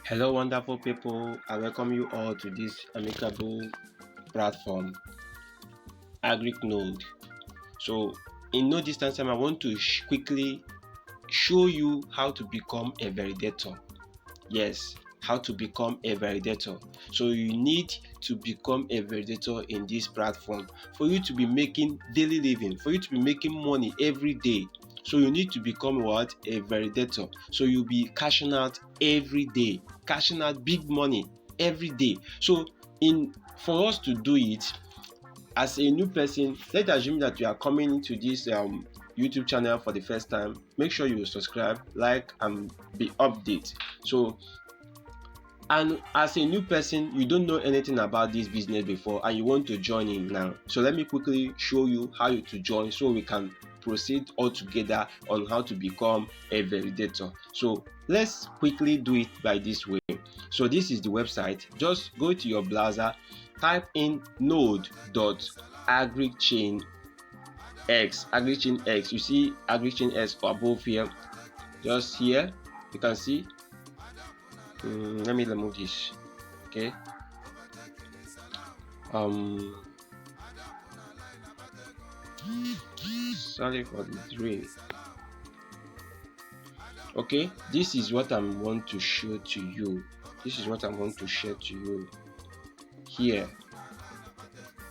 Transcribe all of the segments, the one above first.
Hello, wonderful people. I welcome you all to this amicable platform, AgriCnode. So, in no distance time, I want to quickly show you how to become a validator. Yes, how to become a validator. So, you need to become a validator in this platform for you to be making daily living, for you to be making money every day. So you need to become what? A validator. So you'll be cashing out every day, cashing out big money every day. So for us to do it as a new person, let's assume that you are coming into this YouTube channel for the first time. Make sure you subscribe, like, and be updated. So, and as a new person, you don't know anything about this business before and you want to join in now. So let me quickly show you how to join so we can proceed all together on how to become a validator. So let's quickly do it by this way. So this is the website. Just go to your browser, type in node.agrichainx. AgriChainX. You see AgriChainX above here. Just here, you can see. Let me remove this. Okay. Sorry for the delay. Okay, this is what I want to show to you. This is what I want to share to you here.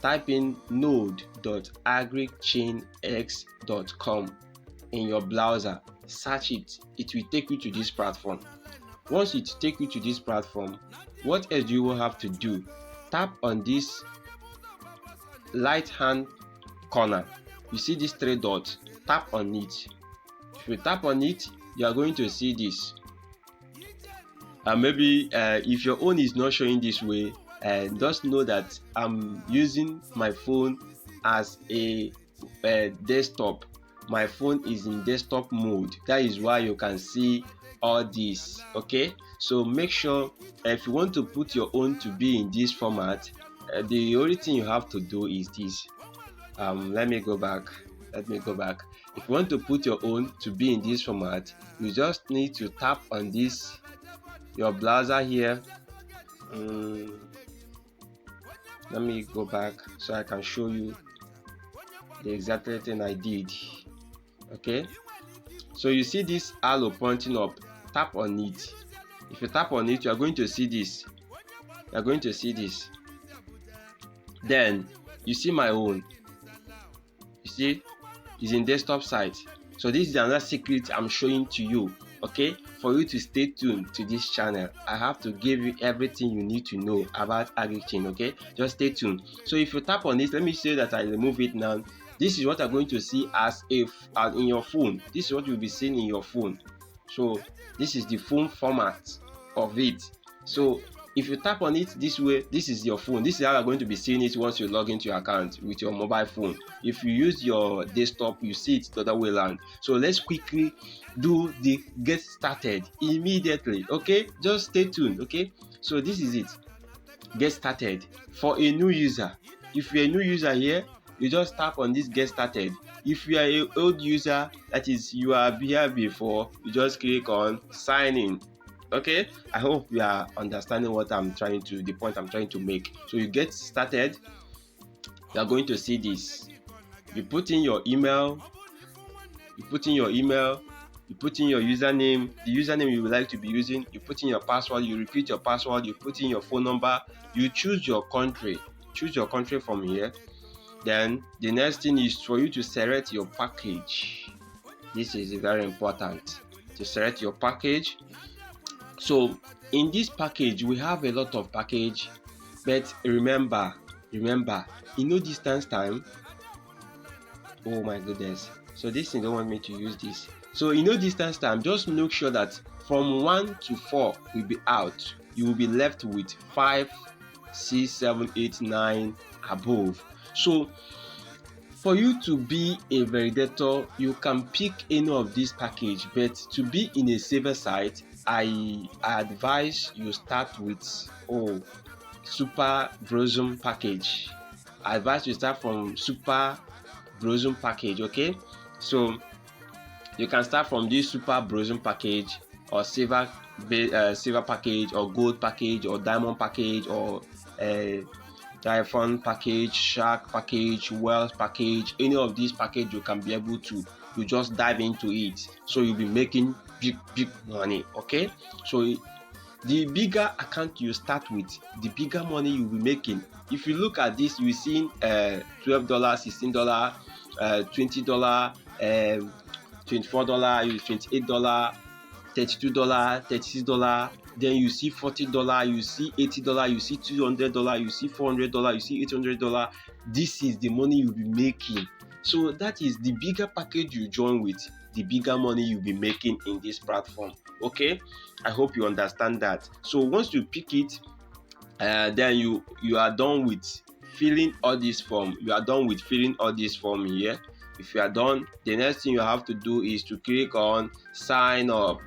Type in node.agrichainx.com in your browser. Search it. It will take you to this platform. Once it takes you to this platform, what else do you will have to do? Tap on this right hand corner. You see these three dots. Tap on it. If you tap on it, you are going to see this. Maybe if your own is not showing this way, just know that I'm using my phone as a desktop. My phone is in desktop mode. That is why you can see all this. Okay, so make sure if you want to put your own to be in this format, the only thing you have to do is this. Let me go back. If you want to put your own to be in this format, you just need to tap on this your browser here. Let me go back so I can show you the exact thing I did. Okay, so you see this arrow pointing up. Tap on it. If you tap on it, you are going to see this. Then you see my own. You see, it's in desktop site. So this is another secret I'm showing to you. Okay, for you to stay tuned to this channel, I have to give you everything you need to know about AgriChain. Okay, just stay tuned. So if you tap on this, let me say that I remove it now. This is what I'm going to see as if in your phone. This is what you'll be seeing in your phone. So this is the phone format of it. So if you tap on it this way, this is your phone. This is how you're going to be seeing it once you log into your account with your mobile phone. If you use your desktop, you see it the other way around. So let's quickly do the get started immediately. Okay, just stay tuned. Okay, so this is it. Get started for a new user. If you're a new user here, you just tap on this get started. If you are an old user, that is you are here before, you just click on sign in. Okay, I hope you are understanding what the point I'm trying to make. So you get started, you are going to see this. You put in your email, you put in your username, the username you would like to be using, you put in your password, you repeat your password, you put in your phone number, you choose your country from here. Then the next thing is for you to select your package. This is very important, to select your package. So in this package, we have a lot of package, but remember, in no distance time. Oh my goodness. So this thing don't want me to use this. So in no distance time, just make sure that from 1 to 4 will be out. You will be left with 5, 6, 7, 8, 9 above. So for you to be a validator, you can pick any of this package, but to be in a safer side, I advise you start with Super Brosome package. I advise you start from Super Brosome package. Okay, so you can start from this Super Brosome package. or silver package, or gold package, or diamond package, or diamond package, shark package, wealth package. Any of these package you can be able to, you just dive into it, so you'll be making big money. Okay, so the bigger account you start with, the bigger money you'll be making. If you look at this, you see $12, $16, $20, $24, $28, $32, $36. Then you see $40, you see $80, you see $200, you see $400, you see $800. This is the money you'll be making. So that is the bigger package you join with, the bigger money you'll be making in this platform. Okay, I hope you understand that. So once you pick it, then you are done with filling all this form. You are done with filling all this form here. If you are done, the next thing you have to do is to click on sign up.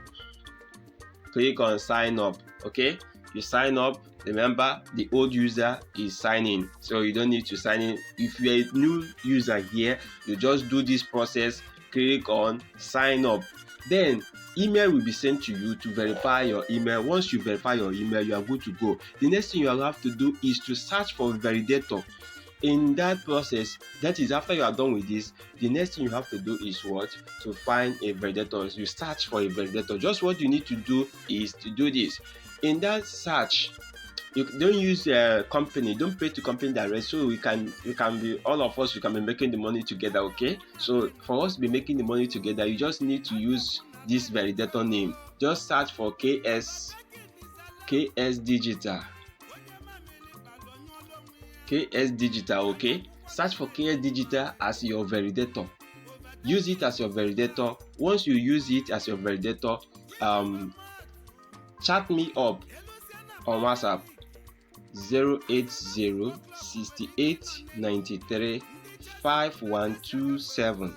Click on sign up. Okay, you sign up. Remember, the old user is signing, so you don't need to sign in. If you're a new user here, you just do this process. Click on sign up. Then email will be sent to you to verify your email. Once you verify your email, you are good to go. The next thing you have to do is to search for a validator. In that process, that is after you are done with this, the next thing you have to do is what? To find a validator. You search for a validator. Just what you need to do is to do this. In that search, you don't use a company, don't pay to company direct, so we can be, all of us, we can be making the money together. Okay, so for us to be making the money together, you just need to use this validator name. Just search for KS Digital. KS Digital. Okay, search for KS Digital as your validator. Use it as your validator. Once you use it as your validator, chat me up on WhatsApp 08068935127.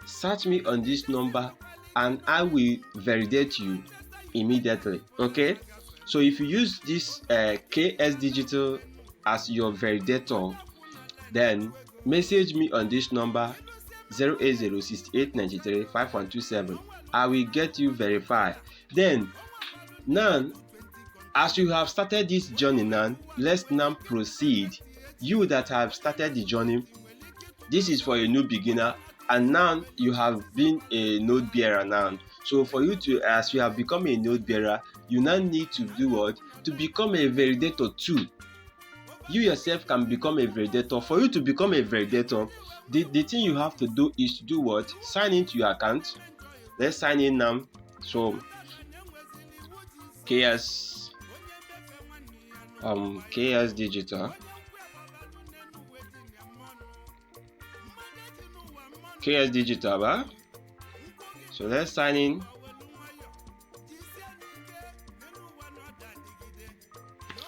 Search me on this number and I will validate you immediately. Okay, so if you use this KS Digital as your validator, then message me on this number 08068935127. I will get you verified. Then now, as you have started this journey now, let's now proceed. You that have started the journey, this is for a new beginner, and now you have been a node bearer now. So for you to, as you have become a node bearer, you now need to do what? To become a validator too. You yourself can become a validator. For you to become a validator, the thing you have to do is to do what? Sign into your account. Let's sign in now. So KS Digital. KS Digital, right? So let's sign in.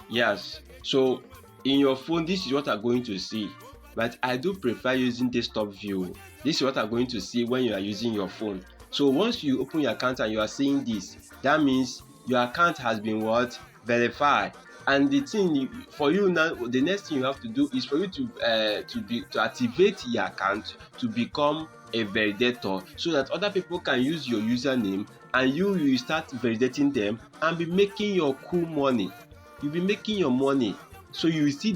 Yes. So in your phone, this is what I'm going to see. But I do prefer using desktop view. This is what I'm going to see when you are using your phone. So once you open your account and you are seeing this, that means your account has been what? Verified. And the thing for you now, the next thing you have to do is for you to activate your account to become a validator, so that other people can use your username and you start validating them and be making your cool money. You'll be making your money. So you will see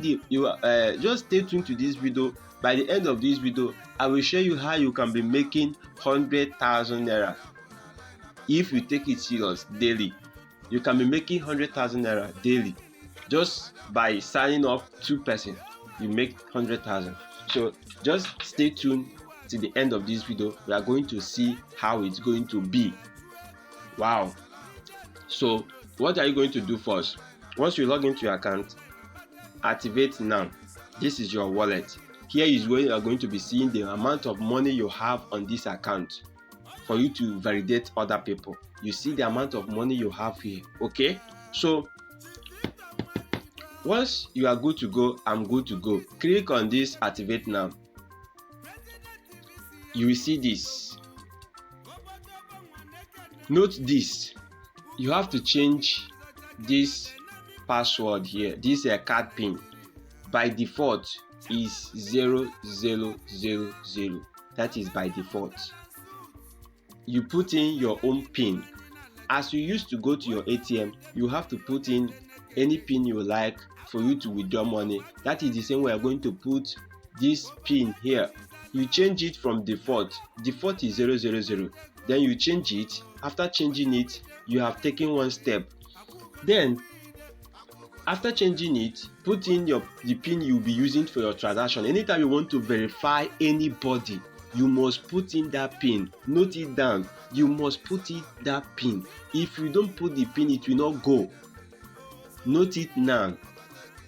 just stay tuned to this video. By the end of this video, I will show you how you can be making 100,000 naira. If you take it serious daily, you can be making 100,000 naira daily. Just by signing up 2 persons, you make 100,000. So just stay tuned to the end of this video. We are going to see how it's going to be. Wow. So what are you going to do first? Once you log into your account, activate now. This is your wallet. Here is where you are going to be seeing the amount of money you have on this account for you to validate other people. You see the amount of money you have here. Okay, so once you are good to go, I'm good to go. Click on this activate now. You will see this. Note this, you have to change this password here. This card pin by default is 0000. That is by default. You put in your own pin. As you used to go to your ATM, you have to put in any pin you like for you to withdraw money. That is the same way you're going to put this pin here. You change it from default is 000, then you change it. After changing it, you have taken one step. Then after changing it, put in the pin you'll be using for your transaction. Anytime you want to verify anybody, you must put in that pin. Note it down. You must put in that pin. If you don't put the pin, it will not go. Note it now.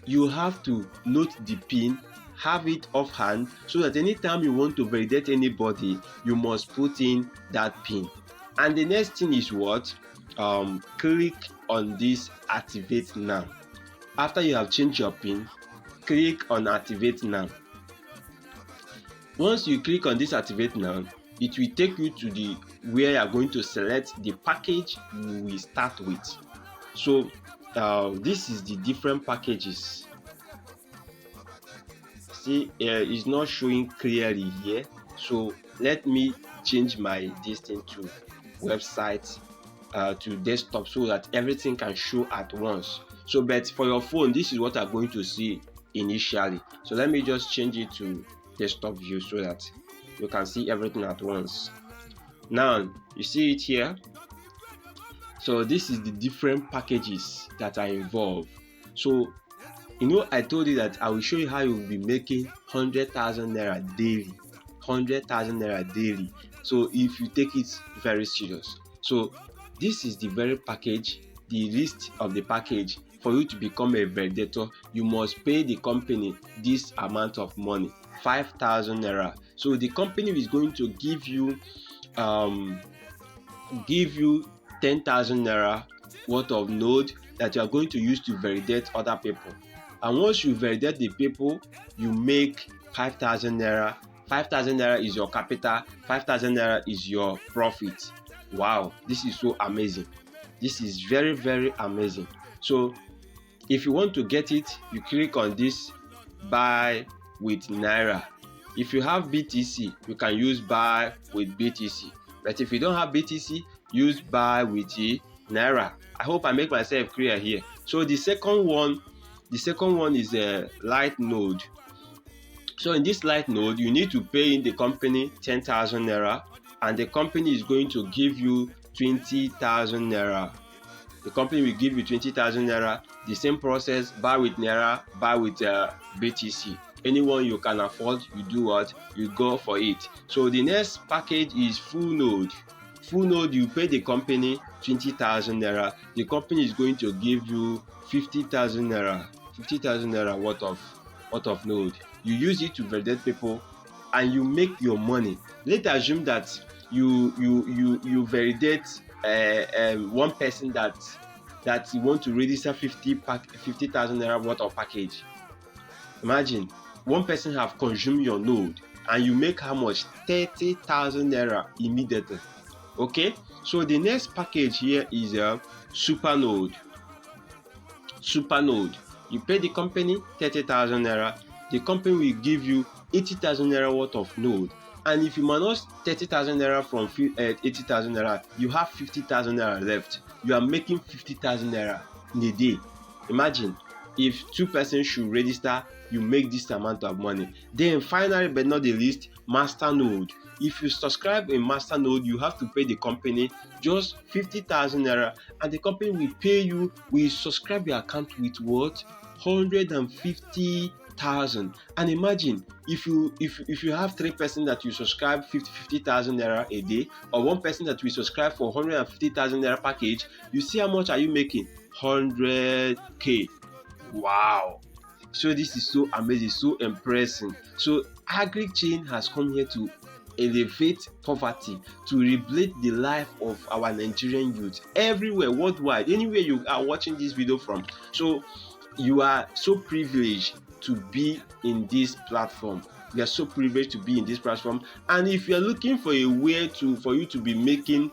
You have to note the pin, have it offhand, so that anytime you want to validate anybody, you must put in that pin. And the next thing is what? Click on this activate now. After you have changed your pin, click on activate now. Once you click on this activate now, it will take you to the where you are going to select the package you will start with. So this is the different packages. See, it's not showing clearly here, so let me change my distance to website to desktop so that everything can show at once. So but for your phone, this is what I'm going to see initially. So let me just change it to desktop view so that you can see everything at once. Now you see it here. So this is the different packages that are involved. So I told you that I will show you how you will be making 100,000 naira daily. 100,000 naira daily. So if you take it very serious. So this is the very package, the list of the package. For you to become a validator, you must pay the company this amount of money, 5,000 naira. So the company is going to give you 10,000 naira worth of node that you are going to use to validate other people. And once you validate the people, you make 5,000 naira. 5,000 naira is your capital, 5,000 naira is your profit. Wow, this is so amazing. This is very, very amazing. So if you want to get it, you click on this buy with Naira. If you have BTC, you can use buy with BTC. But if you don't have BTC, use buy with Naira. I hope I make myself clear here. So the second one is a light node. So in this light node, you need to pay in the company 10,000 naira, and the company is going to give you 20,000 naira. The company will give you 20,000 naira. The same process, buy with Naira, buy with BTC. Anyone you can afford, you do what? You go for it. So the next package is full node. Full node, you pay the company 20,000 naira. The company is going to give you 50,000 naira. 50,000 naira worth of node. You use it to validate people, and you make your money. Let's assume that you validate one person that you want to register 50,000 naira worth of package. Imagine one person have consumed your node, and you make how much? 30,000 naira immediately. Okay, so the next package here is a super node. Super node, you pay the company 30,000 naira. The company will give you 80,000 naira worth of node. And if you minus 30,000 naira from 80,000 naira, you have 50,000 naira left. You are making 50,000 naira in a day. Imagine if 2 persons should register, you make this amount of money. Then finally, but not the least, master node. If you subscribe in master node, you have to pay the company just 50,000 naira, and the company will pay you. Will subscribe your account with what? 150,000. And imagine if you have 3 persons that you subscribe 50,000 naira a day, or 1 person that will subscribe for 150,000 naira package, you see how much are you making? 100k. Wow. So this is so amazing, so impressive. So AgriChain has come here to elevate poverty, to rebuild the life of our Nigerian youth everywhere, worldwide, anywhere you are watching this video from. So you are so privileged to be in this platform. You are so privileged to be in this platform. And if you are looking for a way for you to be making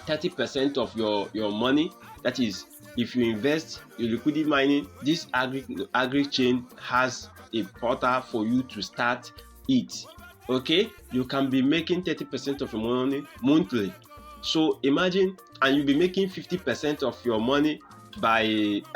30% of your money, that is, if you invest in liquidity mining, this AgriChain has a portal for you to start it. Okay, you can be making 30% of your money monthly. So imagine, and you'll be making 50% of your money by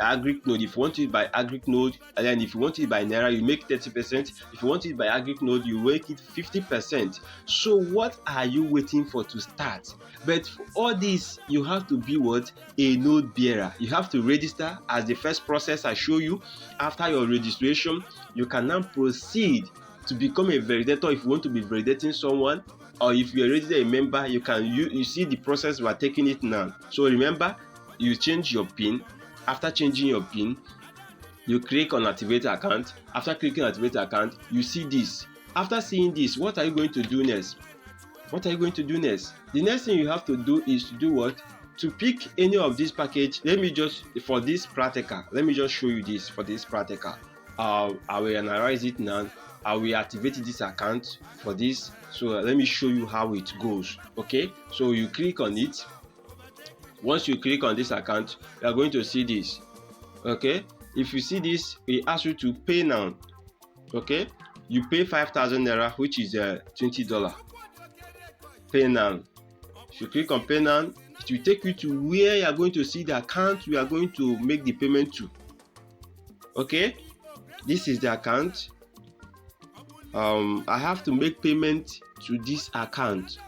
Agric Node. If you want it by Agric Node, and then if you want it by Naira, you make 30%. If you want it by Agric Node, you make it 50%. So what are you waiting for to start? But for all this, you have to be what? A node bearer. You have to register as the first process I show you. After your registration, you can now proceed to become a validator if you want to be validating someone, or if you're already a member, you see the process we are taking it now. So remember, you change your PIN. After changing your PIN, you click on activate account. After clicking activate account, you see this. After seeing this, what are you going to do next? What are you going to do next? The next thing you have to do is to do what? To pick any of this package. For this practical, let me just show you this for this practical. I will analyze it now. I will activate this account for this. So let me show you how it goes. Okay, so you click on it. Once you click on this account, you are going to see this. Okay, if you see this, it asks you to pay now. Okay, you pay 5,000 Naira, which is $20. Pay now. If you click on pay now, it will take you to where you are going to see the account you are going to make the payment to. Okay, this is the account. I have to make payment to this account.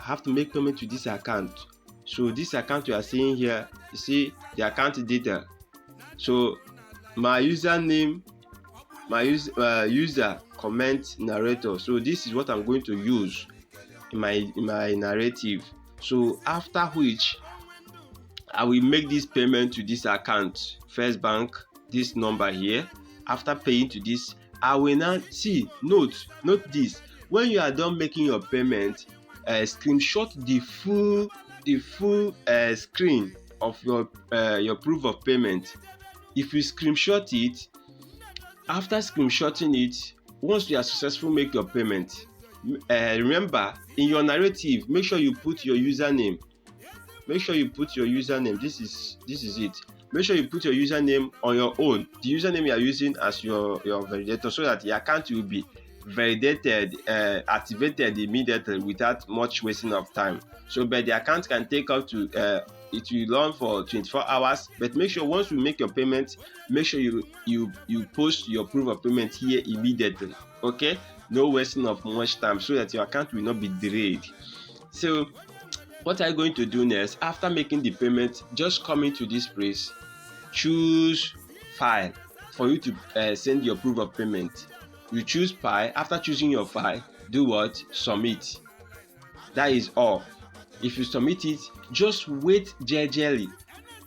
So this account you are seeing here, you see the account data. So my username, my user comment narrator. So this is what I'm going to use in my narrative. So after which I will make this payment to this account, First Bank, this number here. After paying to this, I will now see, note this. When you are done making your payment, screenshot the full screen of your proof of payment. If you screenshot it, after screenshotting it, once you are successful make your payment, remember in your narrative, make sure you put your username. This is it. Make sure you put your username on your own, the username you are using as your validator, so that your account will be validated, activated immediately without much wasting of time. So but the account can take up to it will run for 24 hours, but make sure once you make your payment, make sure you post your proof of payment here immediately. Okay, no wasting of much time, so that your account will not be delayed. So what are you going to do next? After making the payment, just come into this place, choose file for you to send your proof of payment. You choose file. After choosing your file, do what? Submit. That is all. If you submit it, just wait gingerly.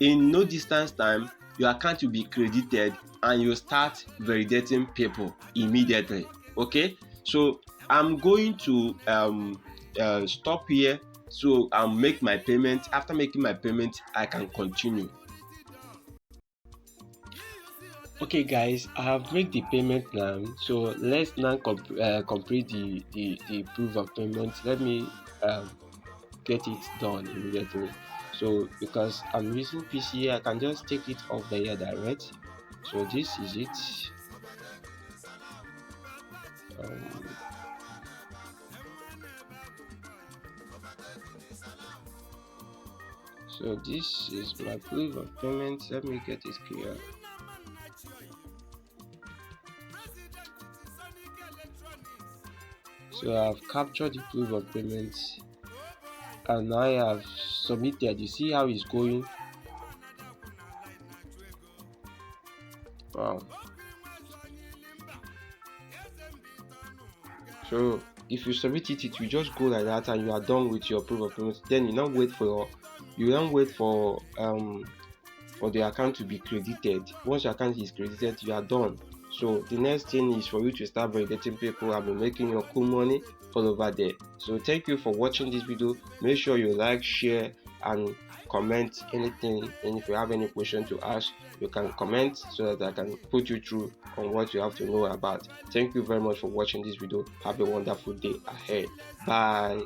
In no distance time, your account will be credited and you start validating people immediately. Okay, so I'm going to stop here. So I'll make my payment. After making my payment, I can continue. Okay guys, I have made the payment now. So let's now complete the proof of payment. Let me get it done immediately. So because I'm using PC, I can just take it off the air direct. So this is it. So this is my proof of payment. Let me get it clear. So I have captured the proof of payment and I have submitted. You see how it's going. Wow. So if you submit it, it will just go like that and you are done with your proof of payment. Then you don't wait for the account to be credited. Once your account is credited, you are done. So the next thing is for you to start validating people and be making your cool money all over there. So thank you for watching this video. Make sure you like, share and comment anything, and if you have any question to ask, you can comment so that I can put you through on what you have to know about. Thank you very much for watching this video. Have a wonderful day ahead. Bye.